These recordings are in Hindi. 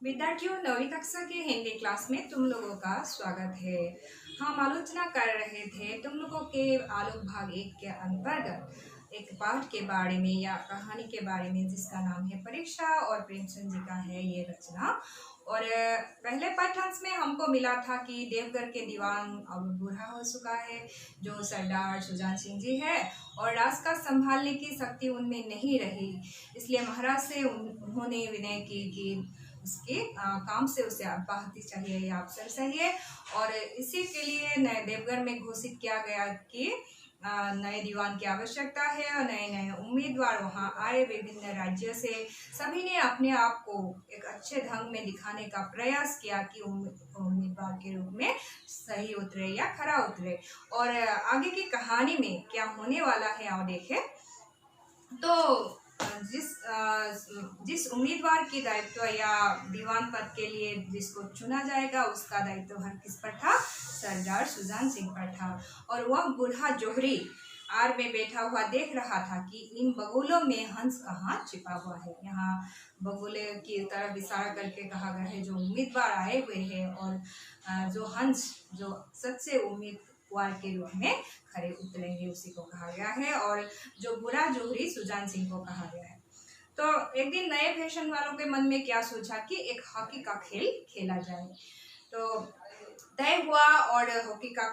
विद्यार्थियों, 9वीं कक्षा के हिंदी क्लास में तुम लोगों का स्वागत है। हम आलोचना कर रहे थे तुम लोगों के आलोक भाग 1 के अंतर्गत एक पाठ के बारे में या कहानी के बारे में जिसका नाम है परीक्षा और प्रेमचंद जी का है ये रचना। और पहले पाठ्यांश में हमको मिला था कि देवगढ़ के दीवान अब बूढ़ा हो चुका है, जो सरदार सुजान सिंह जी है, और राज का संभालने की शक्ति उनमें नहीं रही। इसलिए महाराज से उन्होंने विनय की कि उसके काम से उसे अब्याहति चाहिए या अवसर चाहिए। और इसी के लिए नए देवगढ़ में घोषित किया गया कि नए दीवान की आवश्यकता है और नए नए उम्मीदवार वहां आए विभिन्न राज्यों से। सभी ने अपने आप को एक अच्छे ढंग में दिखाने का प्रयास किया कि उम्मीदवार के रूप में सही उतरे या खरा उतरे। और आगे की कहानी में क्या होने वाला है आओ देखें। तो जिस उम्मीदवार की दायित्व या दीवान पद के लिए जिसको चुना जाएगा उसका दायित्व हर किस पर था? सरदार सुजान सिंह पर था। और वह बूढ़ा जोहरी आड़ में बैठा हुआ देख रहा था कि इन बगुलों में हंस कहाँ छिपा हुआ है। यहाँ बगुले की तरफ इशारा करके कहा गया है जो उम्मीदवार आए हुए हैं और जो हंस जो सच्चे उम्मीदवार के रूप में खरे उतरेंगे उसी को कहा गया है। और जो बुरा जोहरी सुजान सिंह को कहा गया है। तो एक दिन नए फैशन वालों के मन में क्या सोचा कि एक हॉकी का खेल खेला जाए। तो तय हुआ और हॉकी का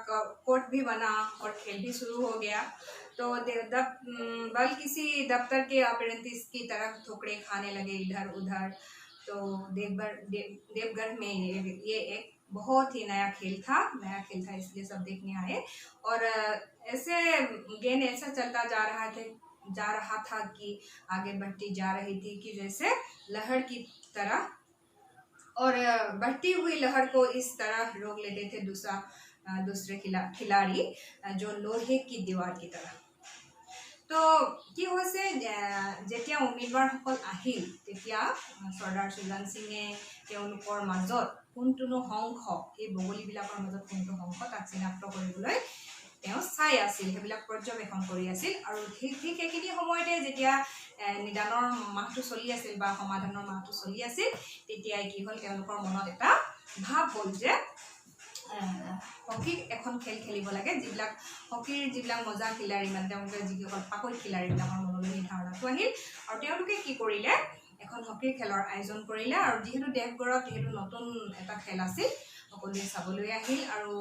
कोर्ट भी बना और खेल भी शुरू हो गया। तो बल किसी दफ्तर के अप्रेंटिस की तरफ ठोकरे खाने लगे इधर उधर। तो देवगढ़ में ये एक बहुत ही नया खेल था इसलिए सब देखने आए। और ऐसे गेम ऐसा चलता जा रहा था कि आगे बढ़ती जा रही थी कि जैसे लहर की तरह, और बढ़ती हुई लहर को इस तरह रोक लेते थे दूसरे खिलाड़ी जो लोहे की दीवार की तरह। तो কি হৈছে যেতিয়া উম্মীদবাৰসকল আহিল তেতিয়া সৰ্দাৰ সুজান সিঙে তেওঁলোকৰ মাজত কোনটো সংখ এই বগলীবিলাকৰ মাজত কোনটো সংখ তাক চিনাক্ত কৰিবলৈ তেওঁ চাই আছিল, সেইবিলাক পৰ্যবেক্ষণ কৰি আছিল। আৰু ঠিক সেইখিনি সময়তে যেতিয়া নিদানৰ মাহটো চলি আছিল বা সমাধানৰ মাহটো চলি আছিল তেতিয়াই কি হ'ল তেওঁলোকৰ মনত এটা ভাৱ হ'ল যে হকী এখন খেল খেলিব লাগে। হকীৰ যিবিলাক মজা খিলাড়ী মানে তেওঁলোকে যিসকল পাকৈত খিলাড়ীবিলাকৰ মনলৈ এই ধাৰণাটো আহিল আৰু তেওঁলোকে কি কৰিলে এখন হকীৰ খেলৰ আয়োজন কৰিলে। আৰু যিহেতু দেৱগড়ত নতুন এটা খেল আছিল সকলোৱে চাবলৈ আহিল আৰু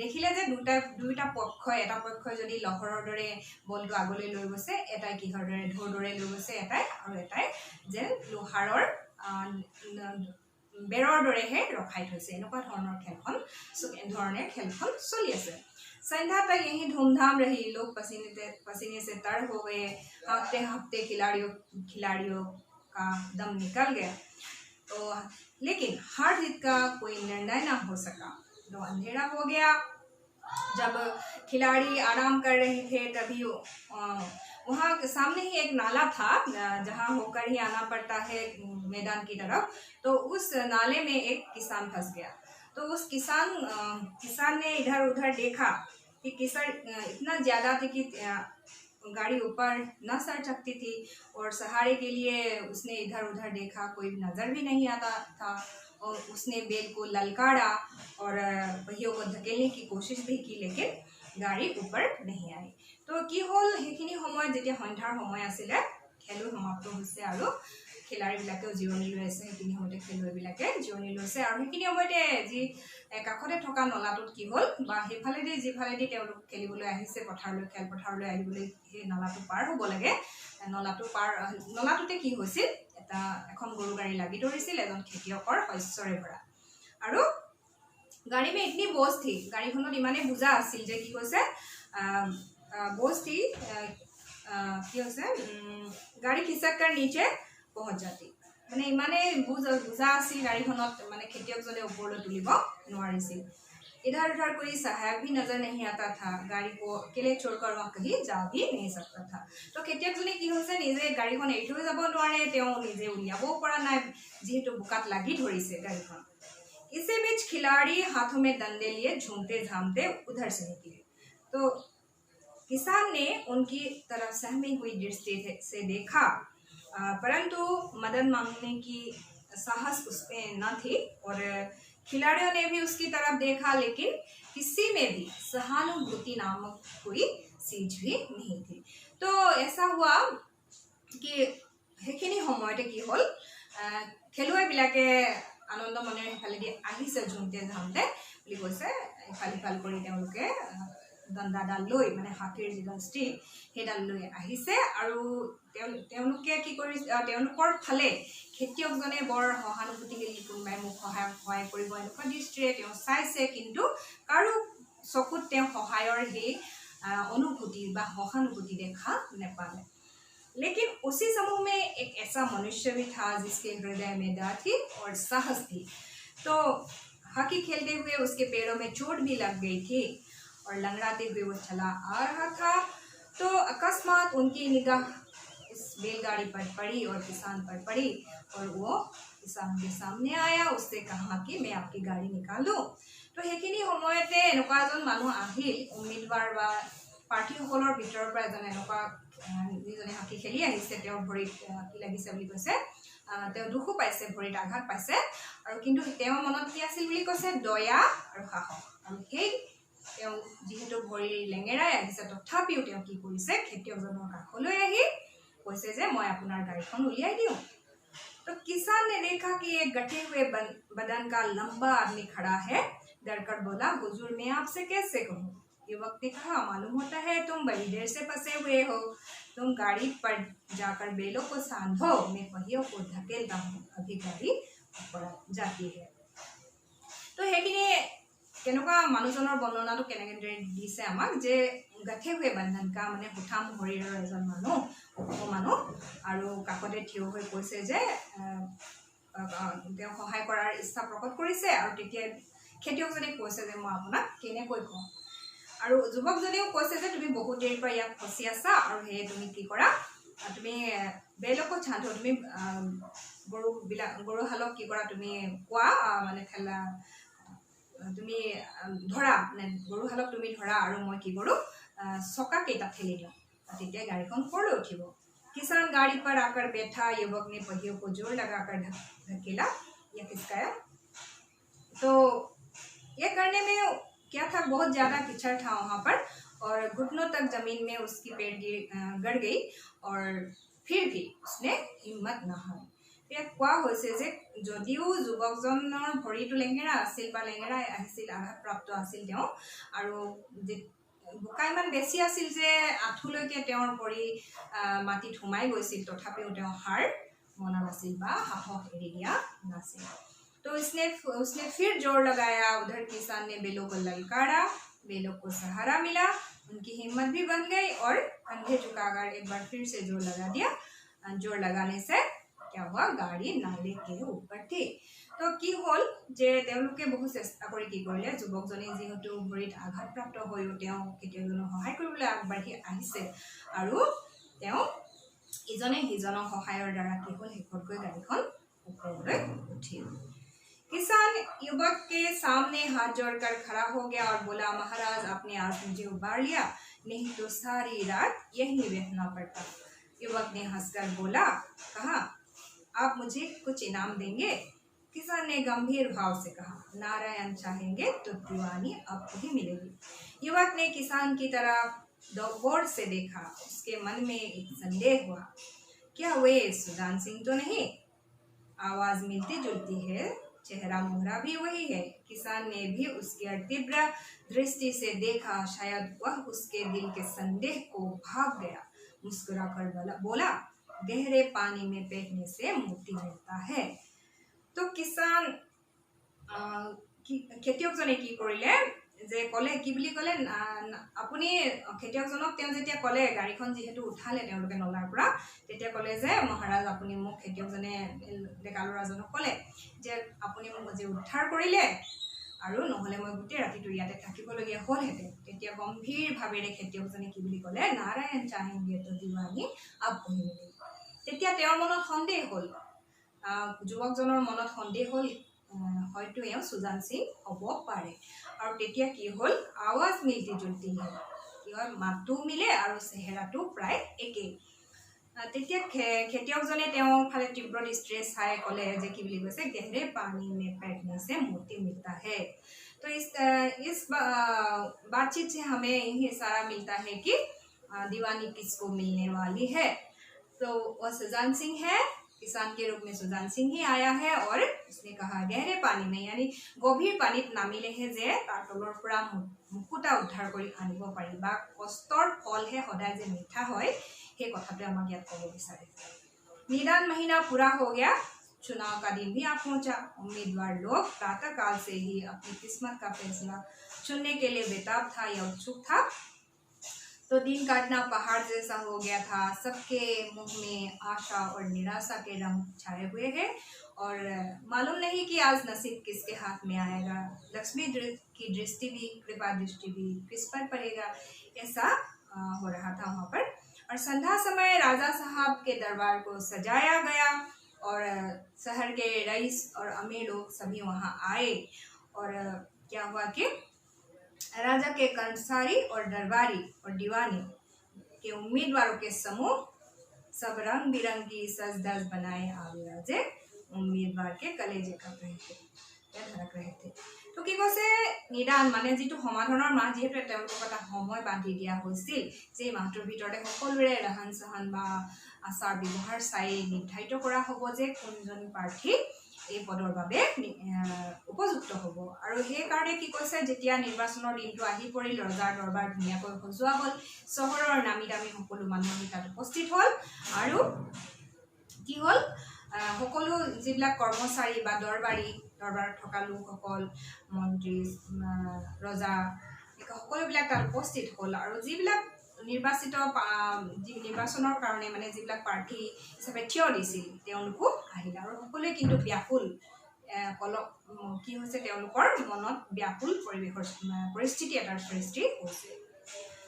দেখিলে যে দুইটা পক্ষই, এটা পক্ষই যদি লহৰৰ দৰে বলটো আগলৈ লৈ গৈছে, এটাই কিহৰ দৰে ঢৌৰ দৰে লৈ গৈছে আৰু এটাই যেন লোহাৰৰ বেৰৰ দৰেহে ৰখাই থৈছে। এনেকুৱা ধৰণৰ খেলখন চলি আছে। संध्या तक यही धूमधाम रही। लोग पसीने से तर हो गए। हाँफते हाँफते खिलाड़ियों का दम निकल गया। तो लेकिन हार जीत का कोई निर्णय ना हो सका। तो अंधेरा हो गया। जब खिलाड़ी आराम कर रहे थे तभी वहाँ सामने ही एक नाला था जहाँ होकर ही आना पड़ता है मैदान की तरफ। तो उस नाले में एक किसान फंस गया। तो उस किसान ने इधर उधर देखा कि किसान इतना ज़्यादा थी कि गाड़ी ऊपर न सर सकती थी। और सहारे के लिए उसने इधर उधर देखा, कोई नज़र भी नहीं आता था। और उसने बैल को ललकारा और पहियों को धकेलने की कोशिश भी की, लेकिन गाड़ी ऊपर नहीं आई। तो কি হ'ল সেইখিনি সময়ত যেতিয়া সন্ধ্যাৰ সময় আছিলে খেলো সমাপ্ত হৈছে আৰু খেলাড়ীবিলাকেও জিৰণি লৈ আছে। সেইখিনি সময়তে খেলুৱৈবিলাকে জিৰণি লৈছে আৰু সেইখিনি সময়তে যি কাষতে থকা নলাটোত কি হ'ল বা সেইফালেদি যিফালেদি তেওঁলোক খেলিবলৈ আহিছে খেলপথাৰলৈ আহিবলৈ সেই নলাটো পাৰ হ'ব লাগে। নলাটোতে কি হৈছিল এখন গৰু গাড়ী লাগি ধৰিছিল এজন খেতিয়কৰ শস্যৰে ভৰা। আৰু গাড়ী में इतनी बोझ थी, গাড়ীখনত ইমানেই বোজা আছিল যে কি হৈছে बोझ थी কি হৈছে গাড়ী खिसक कर नीचे पहुंच जाती। মানে ইমানেই বোজা আছিল গাড়ীখনত, মানে খেতিয়কজনে ওপৰলৈ তুলিব নোৱাৰিছিল। इधर उधर कोई सहायक भी नजर नहीं आता था। गाड़ी को अकेले छोड़कर वहाँ कहीं जा भी नहीं सकता था। तो খেতিয়কজনে কি হৈছে নিজে গাড়ীখন এৰি থৈ যাব নোৱাৰে, তেওঁ নিজে উলিয়াবও পৰা নাই যিহেতু বোকাত লাগি ধৰিছে গাড়ীখন। इसी बीच खिलाड़ी हाथों में डंडे लिए झूमते झामते उधर से निकले। तो किसान ने उनकी तरफ सहमी हुई दृष्टि से देखा, परंतु मदद मांगने की साहस उसमें न थी और खिलाड़ियों ने भी उसकी तरफ देखा, लेकिन किसी में भी सहानुभूति नामक कोई चीज भी नहीं थी। तो ऐसा हुआ कि সেইখিনি সময়তে কি হ'ল, খেলুৱৈবিলাকে আনন্দ মনেৰে সেইফালেদি আহিছে ঝুমতে ঝামতে বুলি কৈছে। ইফাল কৰি তেওঁলোকে দণ্ডাডাল লৈ, মানে হাতীৰ যিডাল ষ্টিক সেইডাল লৈ আহিছে আৰু তেওঁলোকে কি কৰিছে, তেওঁলোকৰ ফালে খেতিয়কজনে বৰ সহানুভূতি মিলি কোনোবাই মোক সহায় কৰিব এনেকুৱা দৃষ্টিৰে তেওঁ চাইছে, কিন্তু কাৰো চকুত তেওঁ সহায়ৰ সেই अनुभूति व सहानुभूति देखा नेपाले। लेकिन उसी समूह में एक ऐसा मनुष्य भी था जिसके हृदय में दया थी और साहस थी। तो हॉकी खेलते हुए उसके पैरों में चोट भी लग गई थी और लंगड़ाते हुए वो चला आ रहा था। तो अकस्मात उनकी निगाह इस बैलगाड़ी पर पड़ी और किसान पर पड़ी और वो किसान के सामने आया, उससे कहा कि मैं आपकी गाड़ी निकाल दूं। तो সেইখিনি সময়তে এনেকুৱা এজন মানুহ আহিল, উম্মিদবাৰ বা প্ৰাৰ্থীসকলৰ ভিতৰৰ পৰা এজন এনেকুৱা যিজনে হকী খেলি আহিছে, তেওঁৰ ভৰিত কি লাগিছে বুলি কৈছে, তেওঁ দুখো পাইছে, ভৰিত আঘাত পাইছে, আৰু কিন্তু তেওঁৰ মনত কি আছিল বুলি কৈছে, দয়া আৰু সাহস। আৰু সেই তেওঁ যিহেতু ভৰি লেঙেৰাই আহিছে, তথাপিও তেওঁ কি কৰিছে, খেতিয়কজনৰ কাষলৈ আহি কৈছে যে মই আপোনাৰ গাড়ীখন উলিয়াই দিওঁ। तो किसान ने देखा कि एक गठे हुए बदन का लंबा आदमी खड़ा है, डरकर बोला, हुजूर मैं आपसे कैसे कहूँ। युवक ने कहा, मालूम होता है तुम बड़ी देर से फंसे हुए हो, तुम गाड़ी पर जाकर बैलों को सांधो, मैं पहियों को धकेलता हूँ, अभी गाड़ी ऊपर जाती है। तो সেইখিনি কেনেকুৱা মানুহজনৰ বৰ্ণনাটো কেনেদৰে দিছে আমাক, যে গাঠে हुए बंधन का মানে সুঠাম শৰীৰৰ এজন মানুহ, ওখ মানুহ, আৰু কাষতে থিয় হৈ কৈছে যে তেওঁ সহায় কৰাৰ ইচ্ছা প্ৰকট কৰিছে। আৰু তেতিয়া খেতিয়কজনে কৈছে যে মই আপোনাক কেনেকৈ কওঁ। আৰু যুৱকজনেও কৈছে যে তুমি বহুত দেৰিৰ পৰা ইয়াত ফচি আছা, আৰু সেয়ে তুমি কি কৰা, তুমি বেলকো ছান্ধো, তুমি গৰুহালক কি কৰা, তুমি কোৱা, মানে ঠেলা তুমি ধৰা, মানে গৰুহালক তুমি ধৰা, আৰু মই কি কৰোঁ, চকা কেইটা ঠেলি দিওঁ, তেতিয়া গাড়ীখন ওপৰলৈ উঠিব। किसान गाड़ी पर आकर बैठा, युवक ने पहियों को जोर लगाकर धकेला या खिसकाया। तो ये करने में क्या था, बहुत ज़्यादा कीचड़ था वहाँ पर और घुटनों तक जमीन में उसकी पैर गड़ गई और फिर भी उसने हिम्मत न हारी। কোৱা হৈছে যে যদিও যুৱকজনৰ ভৰিটো লেঙেৰা আছিল বা লেঙেৰাই আহিছিল, আঘাতপ্ৰাপ্ত আছিল তেওঁ, আৰু বোকা ইমান বেছি আছিল যে আঁঠুলৈকে তেওঁৰ ভৰি মাটিত সোমাই গৈছিল, তথাপিও তেওঁ হাৰ মনা নাছিল বা সাহস এৰি দিয়া নাছিল। तो उसने फिर जोर लगाया। उधर किसान ने बेलों को ललकारा, बेलों को सहारा मिला, उनकी हिम्मत भी बन गई और कंधे झुकाकर एक बार फिर से जोर लगा दिया। जोर लगाने से क्या हुआ, गाड़ी नाले के ऊपर थी। तो কি হ'ল যে তেওঁলোকে বহু চেষ্টা কৰি কি কৰিলে, যুৱকজনে যিহেতু ভৰিত আঘাতপ্ৰাপ্ত হৈও তেওঁ খেতিয়কজনক সহায় কৰিবলৈ আগবাঢ়ি আহিছে, আৰু তেওঁ ইজনে সিজনৰ সহায়ৰ দ্বাৰা কি হ'ল, শেষতকৈ গাড়ীখন ওপৰলৈ উঠিল। किसान युवक के सामने हाथ जोड़कर खड़ा हो गया और बोला, महाराज आपने आज मुझे उबार लिया, नहीं तो सारी रात यहीं बैठना पड़ता। युवक ने हंसकर बोला, कहा, आप मुझे कुछ इनाम देंगे। किसान ने गंभीर भाव से कहा, नारायण चाहेंगे तो दीवानी आपको ही मिलेगी। युवक ने किसान की तरफ गौर से देखा, उसके मन में एक संदेह हुआ, क्या वे सुजान सिंह तो नहीं? आवाज मिलती जुलती है, चेहरा मोहरा भी वही है। किसान ने भी उसकी तीव्र दृष्टि से देखा, शायद वह उसके दिल के संदेह को भाग गया। मुस्कुराकर बोला, गहरे पानी में बैठने से मोती मिलता है। तो किसान খেতিয়কজনে কি কৰিলে, যে ক'লে, কি বুলি ক'লে, আপুনি খেতিয়কজনক তেওঁ যেতিয়া ক'লে, গাড়ীখন যিহেতু উঠালে তেওঁলোকে নলাৰ পৰা, তেতিয়া ক'লে যে মহাৰাজ আপুনি মোক, খেতিয়কজনে ডেকা ল'ৰাজনক ক'লে যে আপুনি মোক যে উদ্ধাৰ কৰিলে, আৰু নহ'লে মই গোটেই ৰাতিটো ইয়াতে থাকিবলগীয়া হ'লহেঁতেন। তেতিয়া গম্ভীৰ ভাৱেৰে খেতিয়কজনে কি বুলি ক'লে, নাৰায়ণ চাহেংগে তো দিৱানী আপকো হি মিলেগী। তেতিয়া তেওঁৰ মনত সন্দেহ হ'ল, যুৱকজনৰ মনত সন্দেহ হ'ল, হয়তো এওঁ সুজান সিং হ'ব পাৰে। আৰু তেতিয়া কি হ'ল, আৱাজ মিলতি জুলতি হ'ল, কি হয়, মাতো মিলে আৰু চেহেৰাটো প্ৰায় একেই। তেতিয়া খেতিয়কজনে তেওঁৰ ফালে তীব্ৰ দৃষ্টিৰে চাই ক'লে যে কি বুলি কৈছে, গहरे पानी में बैठने से मोती मिलता है। तो इस बातचीत से हमें यही इशारा मिलता है कि दीवानी किसको मिलने वाली है। तो वह सुजान सिंह है, किसान के रूप में सुजान सिंह ही आया है और उसने कहा गहरे पानी में यानी गभीर पानीत नामिलेহে যে তাৰ তলৰ পৰা মুকুতা উদ্ধাৰ কৰি আনিব পাৰি বা কষ্টৰ ফলহে সদায় যে মিঠা হয় সেই কথাটো আমাক ইয়াত ক'ব বিচাৰে। निदान महीना पूरा हो गया, चुनाव का दिन भी आ पहुंचा। उम्मीदवार लोग प्रातः काल से ही अपनी किस्मत का फैसला चुनने के लिए बेताब था या उत्सुक था। तो दिन काटना पहाड़ जैसा हो गया था। सबके मुंह में आशा और निराशा के रंग छाए हुए हैं और मालूम नहीं कि आज नसीब किसके हाथ में आएगा। लक्ष्मी की दृष्टि भी, कृपा दृष्टि भी किस पर पड़ेगा, ऐसा हो रहा था वहाँ पर। और संध्या समय राजा साहब के दरबार को सजाया गया और शहर के रईस और अमीर लोग सभी वहाँ आए। और क्या हुआ कि राजा के कर्मचारी और दरबारी और दीवानी के उम्मीदवारों के समूह सब रंग बिरंगी सज धज बनाए आगे जे उम्मीदवार के कलेजे काप रहे थे या धड़क रहे थे। तो কি কৈছে, নিদান মানে যিটো সমাধানৰ মাহ, যিহেতু তেওঁলোকক এটা সময় বান্ধি দিয়া হৈছিল যে মাহটোৰ ভিতৰতে সকলোৰে ৰহন চহন বা আচাৰ ব্যৱহাৰ চাই নিৰ্ধাৰিত কৰা হ'ব যে কোনজন প্ৰাৰ্থী এই পদৰ বাবে উপযুক্ত হ'ব। আৰু সেইকাৰণে কি কৈছে, যেতিয়া নিৰ্বাচনৰ দিনটো আহি পৰিল, ৰজাৰ দৰবাৰ ধুনীয়াকৈ সজোৱা হ'ল, চহৰৰ নামি দামী সকলো মানুহ তাত উপস্থিত হ'ল আৰু কি হ'ল, সকলো যিবিলাক কৰ্মচাৰী বা দৰবাৰত থকা লোকসকল, মন্ত্ৰী, ৰজা সকলোবিলাক তাত উপস্থিত হ'ল। আৰু যিবিলাক নিৰ্বাচনৰ কাৰণে মানে যিবিলাক প্ৰাৰ্থী হিচাপে থিয় দিছিল তেওঁলোকো আহিল আৰু সকলোৱে কিন্তু ব্যাকুল কি হৈছে, তেওঁলোকৰ মনত ব্যাকুল পৰিস্থিতি এটাৰ সৃষ্টি হৈছে।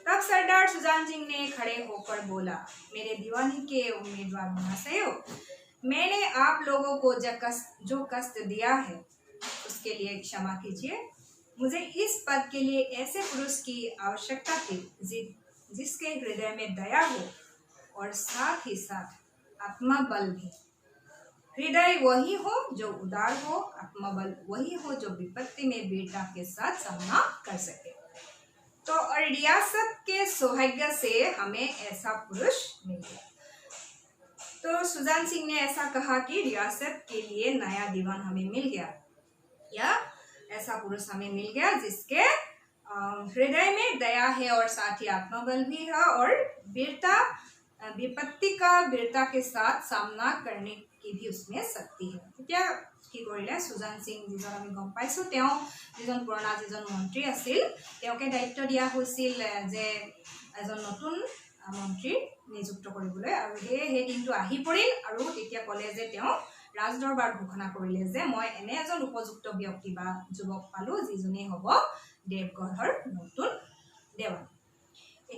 तब सरदार सुजान सिंह ने खड़े होकर बोला, मेरे दीवानी के उम्मीदवार महाशयों, मैंने आप लोगों को जो कष्ट दिया है उसके लिए क्षमा कीजिए। मुझे इस पद के लिए ऐसे पुरुष की आवश्यकता थी जिसके हृदय में दया हो और साथ ही साथ आत्मबल भी। हृदय वही हो जो उदार हो, आत्मबल वही हो जो विपत्ति में वीरता के साथ सामना कर सके। तो और रियासत के सौभाग्य से हमें ऐसा पुरुष मिल गया। तो सुजान सिंह ने ऐसा कहा कि रियासत के लिए नया दीवान हमें मिल गया या ऐसा पुरुष हमें मिल गया जिसके हृदय में दया है और साथ ही आत्मबल भी है और विपत्ति का वीरता के साथ सामना करने की भी उसमें शक्ति है। क्या কি কৰিলে, সুজান সিং যিজন আমি গম পাইছোঁ, তেওঁ যিজন পুৰণা যিজন মন্ত্ৰী আছিল, তেওঁকে দায়িত্ব দিয়া হৈছিল যে এজন নতুন মন্ত্ৰী নিযুক্ত কৰিবলৈ। আৰু সেই দিনটো আহি পৰিল আৰু তেতিয়া ক'লে যে তেওঁ ৰাজদৰবাৰ ঘোষণা কৰিলে যে মই এনে এজন উপযুক্ত ব্যক্তি বা যুৱক পালোঁ যিজনেই হ'ব দেৱগঢ়ৰ নতুন দেৱান।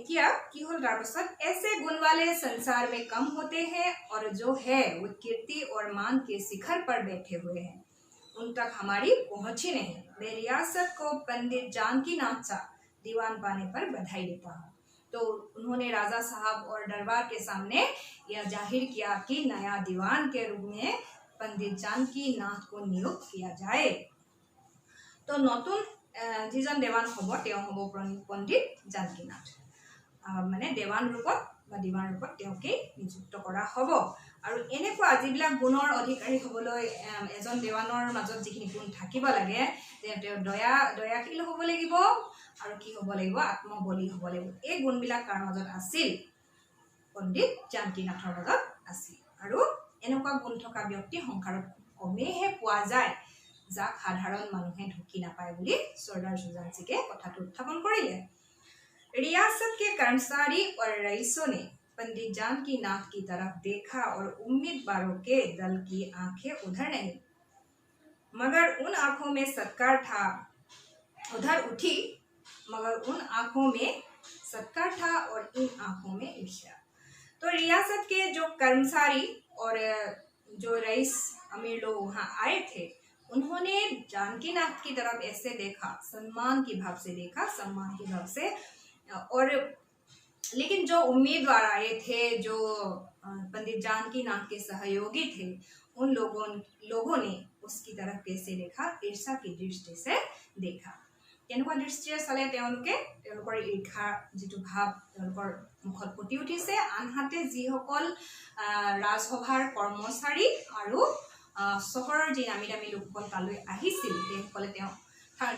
क्या की होल रावसत, ऐसे गुण वाले संसार में कम होते हैं और जो है वो कीर्ति और मान के शिखर पर बैठे हुए हैं, उन तक हमारी पहुंच ही नहीं। मैं रियासत को पंडित जानकी नाथ सा दीवान पाने पर बधाई देता हूँ। तो उन्होंने राजा साहब और दरबार के सामने यह जाहिर किया कि नया दीवान के रूप में पंडित जानकी नाथ को नियुक्त किया जाए। तो नतुन जिजन देवान हब तेও हब पंडित जानकी नाथ, মানে দেৱান ৰূপত বা দিৱান ৰূপত তেওঁকে নিযুক্ত কৰা হ'ব। আৰু এনেকুৱা যিবিলাক গুণৰ অধিকাৰী হ'বলৈ এজন দেৱানৰ মাজত যিখিনি গুণ থাকিব লাগে, তেওঁ দয়াশীল হ'ব লাগিব আৰু কি হ'ব লাগিব, আত্মবলী হ'ব লাগিব। এই গুণবিলাক কাৰ মাজত আছিল, পণ্ডিত জানকী নাথৰ মাজত আছিল। আৰু এনেকুৱা গুণ থকা ব্যক্তি সংসাৰত কমেইহে পোৱা যায়, যাক সাধাৰণ মানুহে ঢুকি নাপায় বুলি চৰ্দাৰ সুজান সিঙে কথাটো উত্থাপন কৰিলে। रियासत के कर्मचारी और रईसों ने पंडित जानकी नाथ की तरफ देखा और उम्मीदवारों के दल की आंखें उधर नहीं मगर उन आंखों में सत्कार था, उधर उठी मगर उन आंखों में सत्कार था और इन आंखों में ईर्ष्या। तो रियासत के जो कर्मचारी और जो रईस अमीर लोग वहाँ आए थे, उन्होंने जानकी नाथ की तरफ ऐसे देखा, सम्मान की भाव से देखा, सम्मान की भाव से। और लेकिन जो उम्मीदवार आए थे, जो पंडित जानकी नाथ के सहयोगी थे, उन लोगों ने उसकी तरफ कैसे देखा, ईर्षा की दृष्टि से देखा। केनेকুৱা दृष्टिৰে চালে তেওঁলোকে, তেওঁলোকৰ ঈৰ্ষাৰ যিটো ভাৱ তেওঁলোকৰ মুখত ফুটি উঠিছে। আনহাতে যিসকল ৰাজসভাৰ কৰ্মচাৰী আৰু চহৰৰ যি নামী দামী লোকসকল তালৈ আহিছিল, সেইসকলে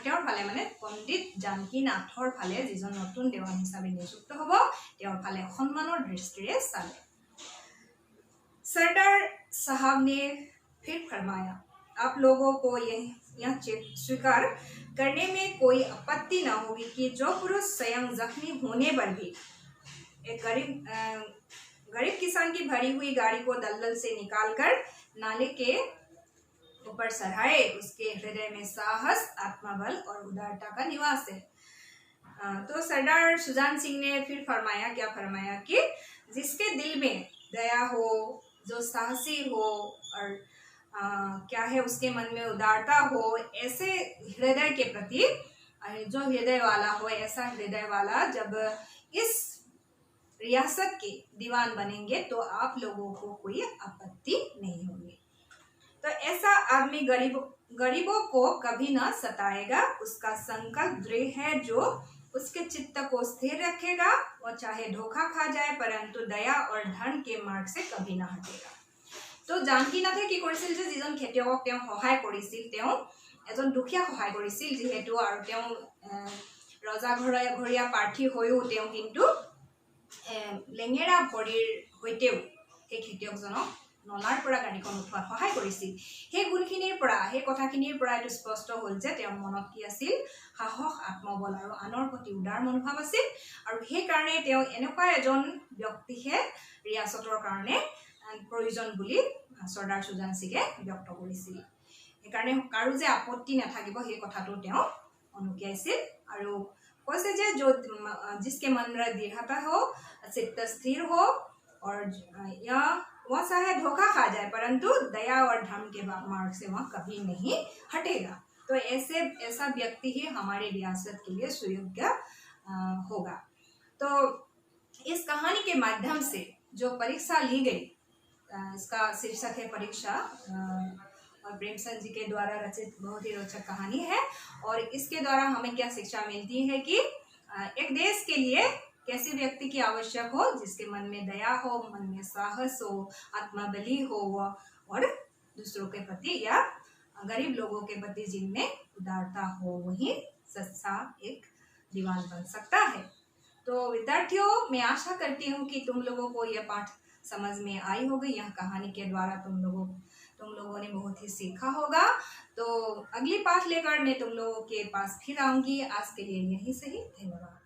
তেওঁৰ ফালে মানে পণ্ডিত জানকী নাথৰ ফালে, যিজন নতুন দেৱান হিচাপে নিযুক্ত হ'ব, তেওঁৰ ফালে সন্মানৰ দৃষ্টিৰে চালে। सरदार साहब ने फिर फरमाया, आप लोगों को यह स्वीकार करने में कोई आपत्ति न होगी कि जो पुरुष स्वयं जख्मी होने पर भी एक गरीब किसान की भरी हुई गाड़ी को दलदल से निकालकर नाले के ऊपर चढ़ाए, उसके हृदय में साहस, आत्मबल और उदारता का निवास है। तो सरदार सुजान सिंह ने फिर फरमाया, क्या फरमाया कि जिसके दिल में दया हो, जो साहसी हो और क्या है उसके मन में उदारता हो, ऐसे हृदय के प्रति, जो हृदय वाला हो, ऐसा हृदय वाला जब इस रियासत के दीवान बनेंगे तो आप लोगों को कोई आपत्ति नहीं होगी। तो ऐसा आदमी गरीबों को कभी न सताएगा, उसका संकल्प दृढ़ है, जो उसके चित्त को स्थिर रखेगा, वो चाहे धोखा खा जाए परंतु दया और धर्म के मार्ग से कभी ना हटेगा। तो जानकीনাথে কি কৰিছিল যে যিজন খেতিয়কক তেওঁ সহায় কৰিছিল, তেওঁ এজন দুখীয়া সহায় কৰিছিল যিহেতু, আৰু তেওঁ ৰজাঘৰীয়া প্ৰাৰ্থী হৈও তেওঁ কিন্তু লেঙেৰা ভৰিৰ হৈতেও সেই খেতিয়কজনক নলাৰ পৰা গাড়ীখন উঠোৱাত সহায় কৰিছিল। সেই গুণখিনিৰ পৰা, সেই কথাখিনিৰ পৰা এইটো স্পষ্ট হ'ল যে তেওঁৰ মনত কি আছিল, সাহস, আত্মবল আৰু আনৰ প্ৰতি উদাৰ মনোভাৱ আছিল। আৰু সেইকাৰণে তেওঁ এনেকুৱা এজন ব্যক্তিহে ৰিয়াসতৰ কাৰণে প্ৰয়োজন বুলি চৰ্দাৰ সুজান সিঙে ব্যক্ত কৰিছিল। সেইকাৰণে কাৰো যে আপত্তি নাথাকিব সেই কথাটো তেওঁ অনুকিয়াইছিল আৰু কৈছে যে जिसके मन में दृढ़ता हो, चित्त स्थिर हो और वह चाहे धोखा खा जाए परंतु दया और धर्म के मार्ग से वह कभी नहीं हटेगा। तो ऐसा व्यक्ति ही हमारे रियासत के लिए सुयोग्य होगा। तो इस कहानी के माध्यम से जो परीक्षा ली गई, इसका शीर्षक है परीक्षा, और प्रेमचंद जी के द्वारा रचित बहुत ही रोचक कहानी है। और इसके द्वारा हमें क्या शिक्षा मिलती है कि एक देश के लिए कैसे व्यक्ति की आवश्यक हो, जिसके मन में दया हो, मन में साहस हो, आत्मबली हो और दूसरों के प्रति या गरीब लोगों के प्रति जिनमें उदारता हो, वही सच्चा एक दीवान बन सकता है। तो विद्यार्थियों, मैं आशा करती हूँ कि तुम लोगों को यह पाठ समझ में आई होगी। यह कहानी के द्वारा तुम लोगों ने बहुत ही सीखा होगा। तो अगली पाठ लेकर मैं तुम लोगों के पास फिर आऊंगी। आज के लिए यहीं से ही, धन्यवाद।